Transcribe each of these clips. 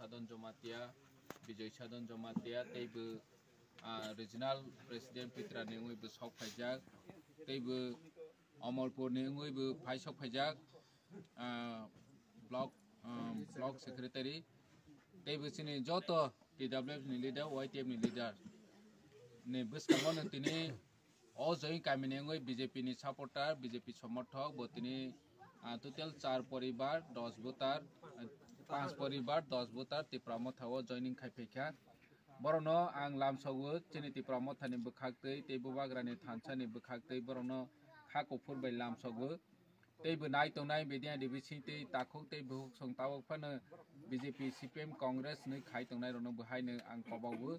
Sadon Jomatia, Bijay Sadon Jomatia, table regional president Tipra Ningui Busok Pajak, table Omolpur Ningui Paisok Pajak, block secretary, table Sini Joto, TWF leader, YTM leader. Ne Buskamon Tini, all join Kaminangui, BJP ni supporter, BJP Somotok, Botini. Total 4 परिवार 10 voter 5 परिवार 10 voter Tipra motha joining खाइफैखा बरनो आं लामसावो चिनि Tipra motha नि बखागतै तेबो बाग्रानि थानसानि बखागतै बरनो खाकोफोर bye लामसावो तेबो नाय तनाय बेदिया दिबिसितै ताखौतै बहु संताव फानो BJP CPM Congress नै खाइ तंनाय रनो बहायनो आं कबावो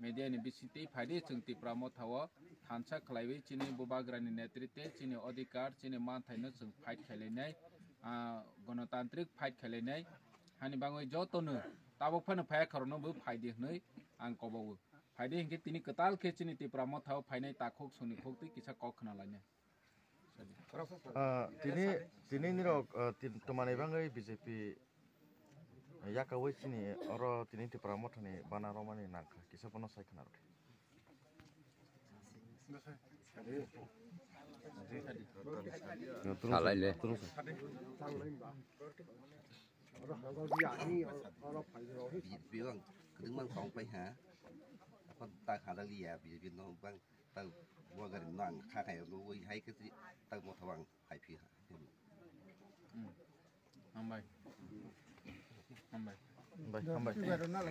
media ni बिसितै फायदे जों Tipra motha थानसा खलायबै चिनि बबाग्रानि नेतृत्व चिनि अधिकार चिनि मानथायनो जों फाइट खेलेनाय गणतांत्रिक फाइट खेलेनाय हानि बाङै जतनो ताबो फानो फाया खरनो बो फायदे नै आं कबावो फायदे हिंके तिनि कताल के चिनि Tipra motha फायनाय ताखोक सुनि खोक्तै किसा कखना लायने तिनि निरो तमानै बाङै BJP याकावै चिनि अर तिनि Tipra motha नि बाना रमानि नांखा किसा पनो सायखना रखे Salahnya. Bilang kedua sampai ha, apa tak ada lihat biar nong bang tak buat garis nang kakak yang lu hai ke tak mau tawang hai pi ha. Ambai. Ambai.